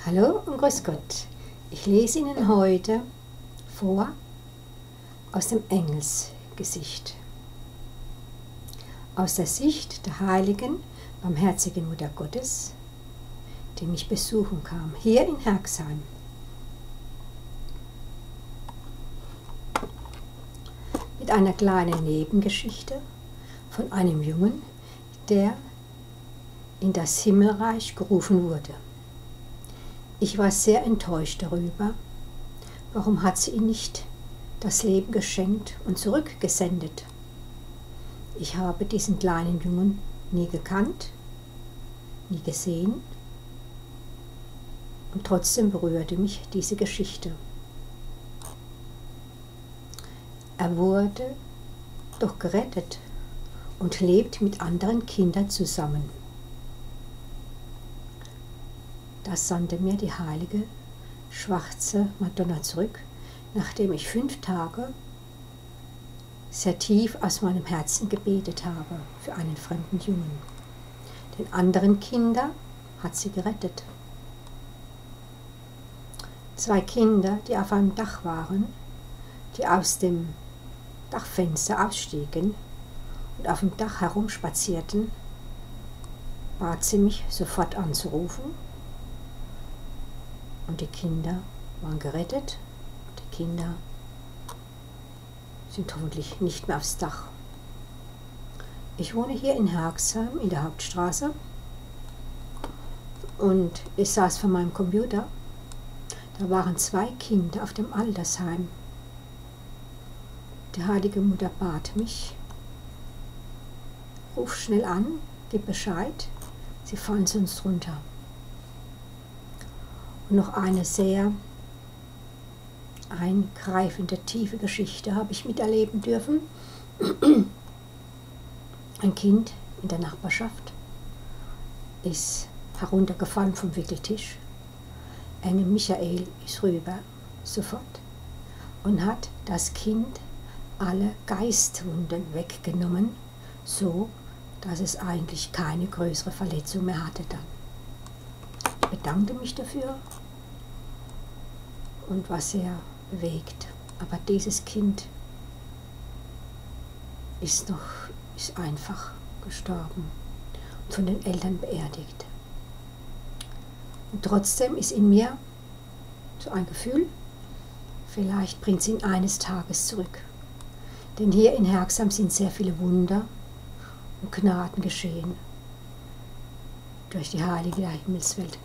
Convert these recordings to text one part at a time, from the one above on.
Hallo und grüß Gott. Ich lese Ihnen heute vor aus dem Engelsgesicht. Aus der Sicht der heiligen, barmherzigen Mutter Gottes, die mich besuchen kam, hier in Herxheim. Mit einer kleinen Nebengeschichte von einem Jungen, der in das Himmelreich gerufen wurde. Ich war sehr enttäuscht darüber. Warum hat sie ihm nicht das Leben geschenkt und zurückgesendet? Ich habe diesen kleinen Jungen nie gekannt, nie gesehen, und trotzdem berührte mich diese Geschichte. Er wurde doch gerettet und lebt mit anderen Kindern zusammen. Das sandte mir die heilige, schwarze Madonna zurück, nachdem ich 5 Tage sehr tief aus meinem Herzen gebetet habe für einen fremden Jungen. Den anderen Kindern hat sie gerettet. 2 Kinder, die auf einem Dach waren, die aus dem Dachfenster ausstiegen und auf dem Dach herumspazierten, bat sie mich sofort anzurufen. Und die Kinder waren gerettet. Die Kinder sind hoffentlich nicht mehr aufs Dach. Ich wohne hier in Herxheim in der Hauptstraße und ich saß vor meinem Computer. Da waren 2 Kinder auf dem Altersheim. Die heilige Mutter bat mich, ruf schnell an, gib Bescheid, sie fallen sonst runter. Und noch eine sehr eingreifende, tiefe Geschichte habe ich miterleben dürfen. Ein Kind in der Nachbarschaft ist heruntergefallen vom Wickeltisch. Engel Michael ist rüber, sofort, und hat das Kind alle Geistwunden weggenommen, so dass es eigentlich keine größere Verletzung mehr hatte dann. Ich bedankte mich dafür und war sehr bewegt. Aber dieses Kind ist einfach gestorben und von den Eltern beerdigt. Und trotzdem ist in mir so ein Gefühl, vielleicht bringt sie ihn eines Tages zurück. Denn hier in Herxheim sind sehr viele Wunder und Gnaden geschehen durch die heilige Himmelswelt.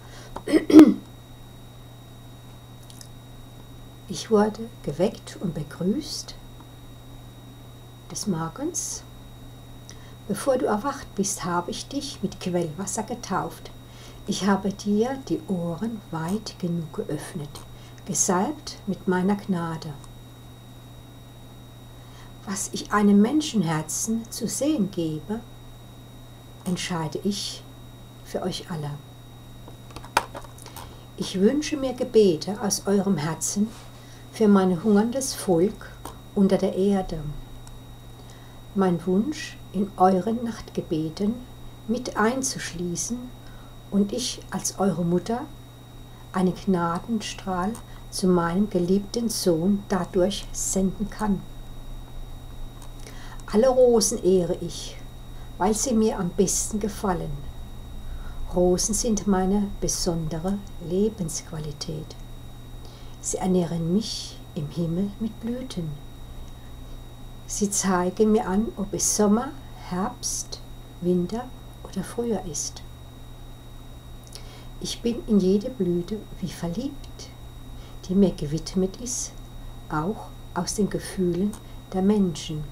Ich wurde geweckt und begrüßt des Morgens. Bevor du erwacht bist, habe ich dich mit Quellwasser getauft. Ich habe dir die Ohren weit genug geöffnet, gesalbt mit meiner Gnade. Was ich einem Menschenherzen zu sehen gebe, entscheide ich für euch alle. Ich wünsche mir Gebete aus eurem Herzen für mein hungerndes Volk unter der Erde. Mein Wunsch, in euren Nachtgebeten mit einzuschließen und ich als eure Mutter einen Gnadenstrahl zu meinem geliebten Sohn dadurch senden kann. Alle Rosen ehre ich, weil sie mir am besten gefallen. Rosen sind meine besondere Lebensqualität. Sie ernähren mich im Himmel mit Blüten. Sie zeigen mir an, ob es Sommer, Herbst, Winter oder Frühjahr ist. Ich bin in jede Blüte wie verliebt, die mir gewidmet ist, auch aus den Gefühlen der Menschen.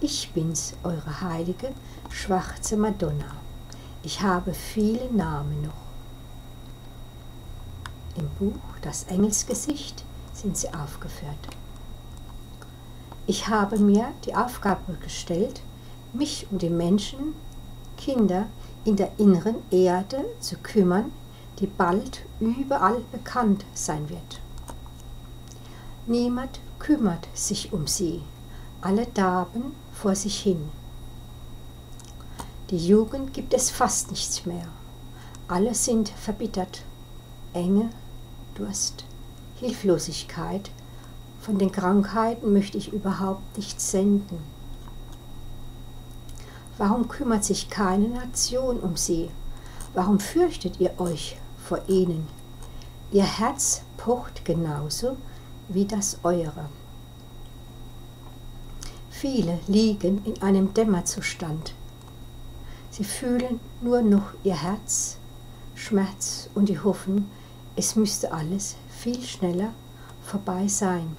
Ich bin's, eure heilige, schwarze Madonna. Ich habe viele Namen noch. Im Buch Das Engelsgesicht sind sie aufgeführt. Ich habe mir die Aufgabe gestellt, mich um die Menschen, Kinder in der inneren Erde zu kümmern, die bald überall bekannt sein wird. Niemand kümmert sich um sie, alle darben vor sich hin. Die Jugend gibt es fast nichts mehr. Alle sind verbittert. Enge, Durst, Hilflosigkeit. Von den Krankheiten möchte ich überhaupt nichts senden. Warum kümmert sich keine Nation um sie? Warum fürchtet ihr euch vor ihnen? Ihr Herz pocht genauso wie das eure. Viele liegen in einem Dämmerzustand. Sie fühlen nur noch ihr Herz, Schmerz und die Hoffnung, es müsste alles viel schneller vorbei sein.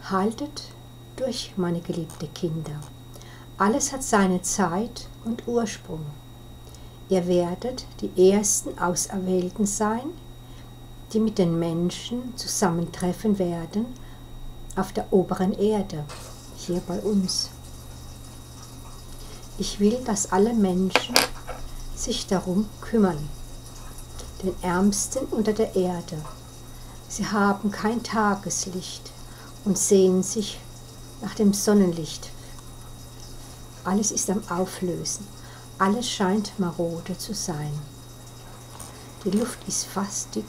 Haltet durch, meine geliebten Kinder. Alles hat seine Zeit und Ursprung. Ihr werdet die ersten Auserwählten sein, die mit den Menschen zusammentreffen werden auf der oberen Erde, hier bei uns. Ich will, dass alle Menschen sich darum kümmern, den Ärmsten unter der Erde. Sie haben kein Tageslicht und sehnen sich nach dem Sonnenlicht. Alles ist am Auflösen, alles scheint marode zu sein. Die Luft ist fastig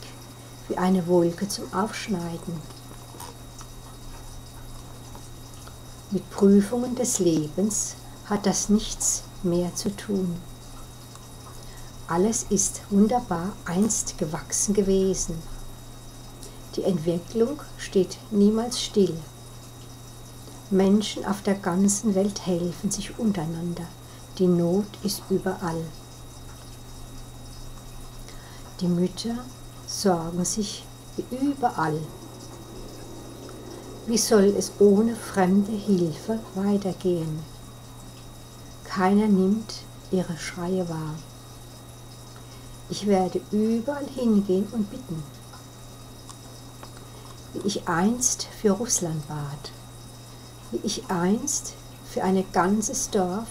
wie eine Wolke zum Aufschneiden. Mit Prüfungen des Lebens hat das nichts mehr zu tun. Alles ist wunderbar einst gewachsen gewesen. Die Entwicklung steht niemals still. Menschen auf der ganzen Welt helfen sich untereinander. Die Not ist überall. Die Mütter sorgen sich wie überall. Wie soll es ohne fremde Hilfe weitergehen? Keiner nimmt ihre Schreie wahr. Ich werde überall hingehen und bitten, wie ich einst für Russland bat, wie ich einst für ein ganzes Dorf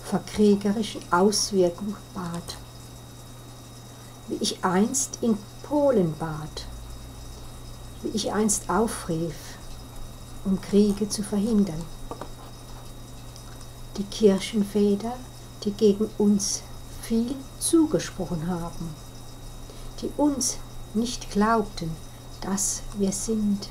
vor kriegerischen Auswirkungen bat, wie ich einst in Polen bat, wie ich einst aufrief, um Kriege zu verhindern. Die Kirchenväter, die gegen uns viel zugesprochen haben, die uns nicht glaubten, dass wir sind,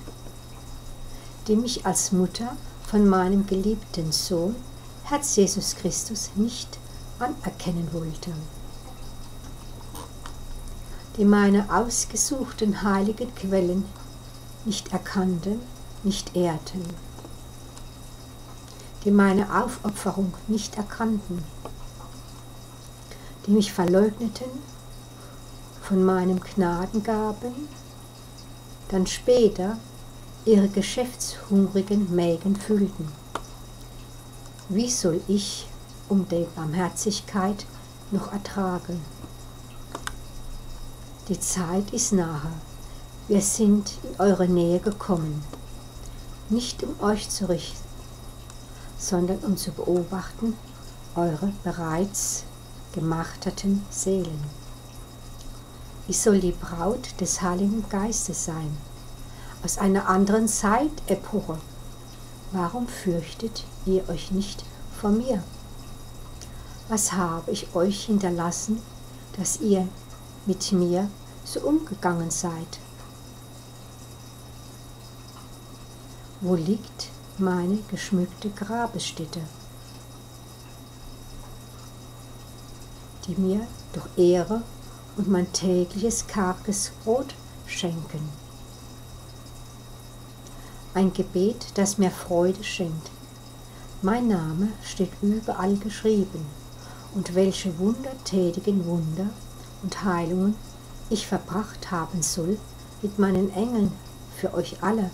die mich als Mutter von meinem geliebten Sohn, Herz Jesus Christus, nicht anerkennen wollten, die meine ausgesuchten heiligen Quellen nicht erkannten, nicht ehrten, die meine Aufopferung nicht erkannten, die mich verleugneten von meinen Gnadengaben, dann später ihre geschäftshungrigen Mägen füllten. Wie soll ich um die Barmherzigkeit noch ertragen? Die Zeit ist nahe. Wir sind in eure Nähe gekommen, nicht um euch zu richten, sondern um zu beobachten eure bereits gemarterten Seelen. Ich soll die Braut des Heiligen Geistes sein, aus einer anderen Zeitepoche. Warum fürchtet ihr euch nicht vor mir? Was habe ich euch hinterlassen, dass ihr mit mir so umgegangen seid? Wo liegt meine geschmückte Grabesstätte, die mir durch Ehre und mein tägliches karges Brot schenken? Ein Gebet, das mir Freude schenkt. Mein Name steht überall geschrieben, und welche wundertätigen Wunder und Heilungen ich verbracht haben soll mit meinen Engeln für euch alle.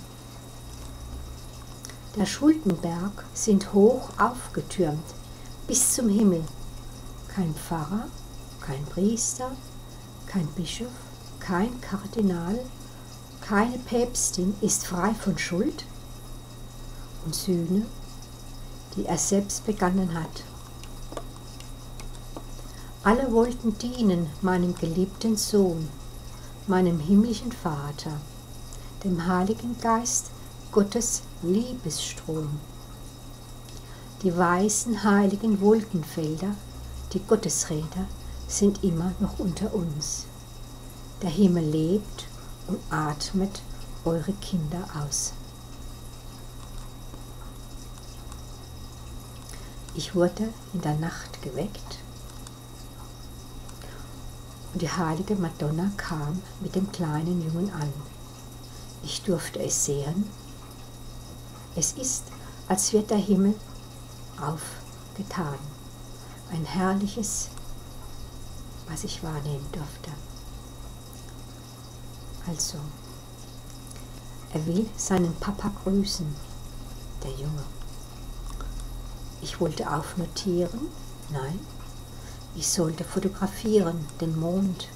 Der Schuldenberg sind hoch aufgetürmt bis zum Himmel. Kein Pfarrer, kein Priester, kein Bischof, kein Kardinal, keine Päpstin ist frei von Schuld und Sühne, die er selbst begangen hat. Alle wollten dienen meinem geliebten Sohn, meinem himmlischen Vater, dem Heiligen Geist, Gottes Liebesstrom. Die weißen heiligen Wolkenfelder, die Gottesräder, sind immer noch unter uns. Der Himmel lebt und atmet eure Kinder aus. Ich wurde in der Nacht geweckt und die heilige Madonna kam mit dem kleinen Jungen an. Ich durfte es sehen. Es ist, als wird der Himmel aufgetan. Ein herrliches, was ich wahrnehmen durfte. Also, er will seinen Papa grüßen, der Junge. Ich wollte aufnotieren, nein, ich sollte fotografieren, den Mond.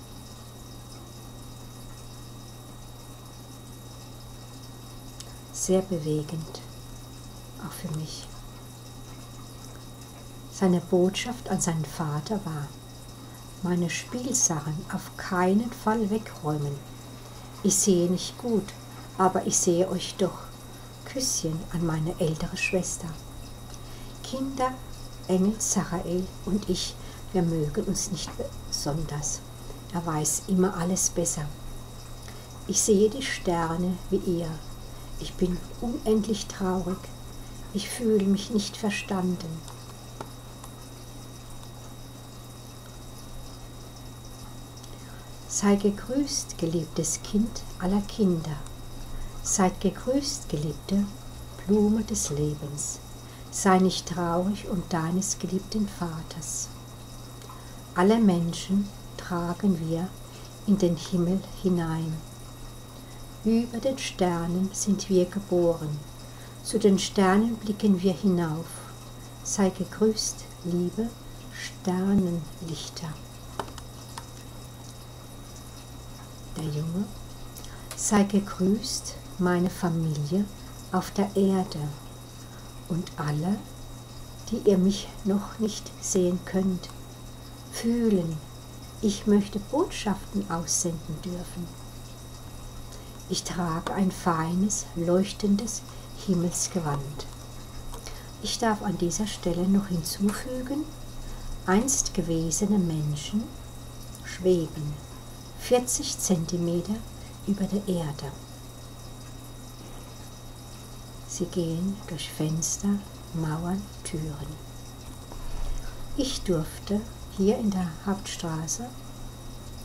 Sehr bewegend, auch für mich. Seine Botschaft an seinen Vater war: meine Spielsachen auf keinen Fall wegräumen. Ich sehe nicht gut, aber ich sehe euch doch. Küsschen an meine ältere Schwester. Kinder, Engel, Sarael und ich, wir mögen uns nicht besonders. Er weiß immer alles besser. Ich sehe die Sterne wie ihr. Ich bin unendlich traurig. Ich fühle mich nicht verstanden. Sei gegrüßt, geliebtes Kind aller Kinder. Seid gegrüßt, geliebte Blume des Lebens. Sei nicht traurig um deines geliebten Vaters. Alle Menschen tragen wir in den Himmel hinein. Über den Sternen sind wir geboren. Zu den Sternen blicken wir hinauf. Sei gegrüßt, liebe Sternenlichter. Der Junge: sei gegrüßt, meine Familie auf der Erde und alle, die ihr mich noch nicht sehen könnt, fühlen, ich möchte Botschaften aussenden dürfen. Ich trage ein feines, leuchtendes Himmelsgewand. Ich darf an dieser Stelle noch hinzufügen, einst gewesene Menschen schweben 40 Zentimeter über der Erde. Sie gehen durch Fenster, Mauern, Türen. Ich durfte hier in der Hauptstraße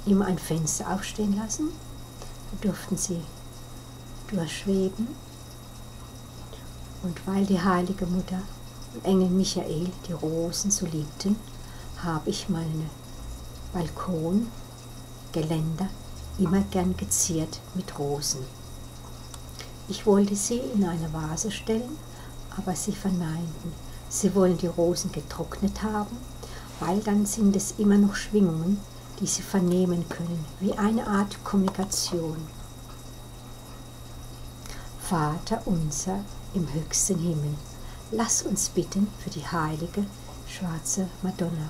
immer ein Fenster aufstehen lassen. Da durften sie durchschweben. Und weil die heilige Mutter und Engel Michael die Rosen so liebten, habe ich meine Balkongeländer immer gern geziert mit Rosen. Ich wollte sie in eine Vase stellen, aber sie verneinten. Sie wollen die Rosen getrocknet haben, weil dann sind es immer noch Schwingungen, die sie vernehmen können, wie eine Art Kommunikation. Vater unser im höchsten Himmel, lass uns bitten für die heilige schwarze Madonna.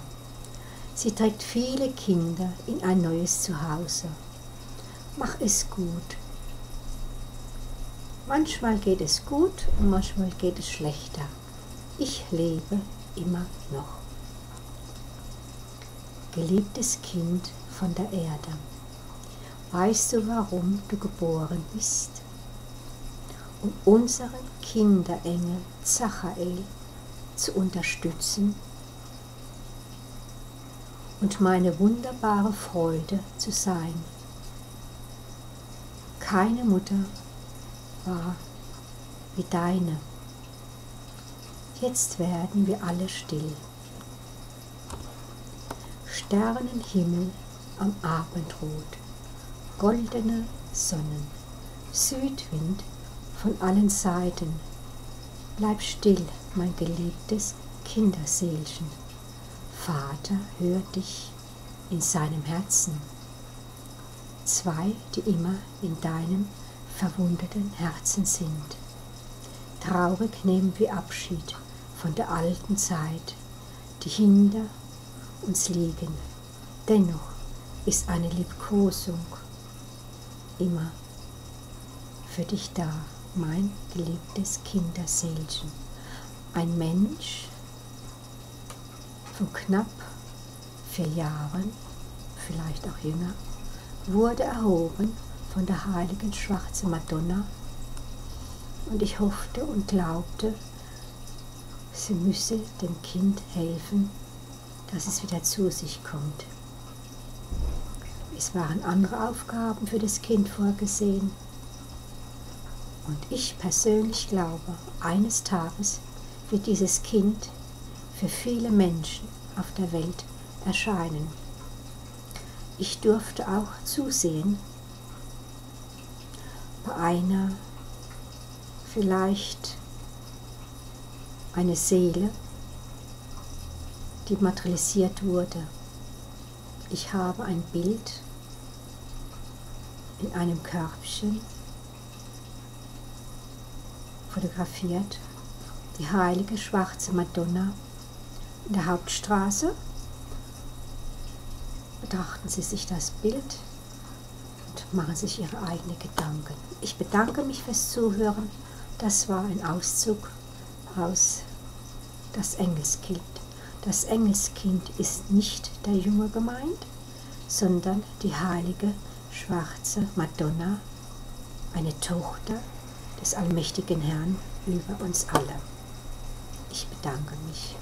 Sie trägt viele Kinder in ein neues Zuhause. Mach es gut. Manchmal geht es gut und manchmal geht es schlechter. Ich lebe immer noch. Geliebtes Kind von der Erde, weißt du, warum du geboren bist? Um unseren Kinderengel Zachael zu unterstützen und meine wunderbare Freude zu sein. Keine Mutter war wie deine. Jetzt werden wir alle still. Sternenhimmel am Abendrot, goldene Sonnen, Südwind von allen Seiten. Bleib still, mein geliebtes Kinderseelchen. Vater hört dich in seinem Herzen. Zwei, die immer in deinem verwundeten Herzen sind. Traurig nehmen wir Abschied von der alten Zeit, die hinter uns liegen. Dennoch ist eine Liebkosung immer für dich da, mein geliebtes Kinderseelchen. Ein Mensch von knapp 4 Jahren, vielleicht auch jünger, wurde erhoben von der heiligen schwarzen Madonna, und ich hoffte und glaubte, sie müsse dem Kind helfen, dass es wieder zu sich kommt. Es waren andere Aufgaben für das Kind vorgesehen, und ich persönlich glaube, eines Tages wird dieses Kind für viele Menschen auf der Welt erscheinen. Ich durfte auch zusehen bei einer, vielleicht eine Seele, die materialisiert wurde. Ich habe ein Bild in einem Körbchen fotografiert, die heilige schwarze Madonna in der Hauptstraße. Betrachten Sie sich das Bild und machen sich Ihre eigenen Gedanken. Ich bedanke mich fürs Zuhören. Das war ein Auszug aus das Engelskind. Das Engelskind ist nicht der Junge gemeint, sondern die heilige schwarze Madonna, eine Tochter des allmächtigen Herrn über uns alle. Ich bedanke mich.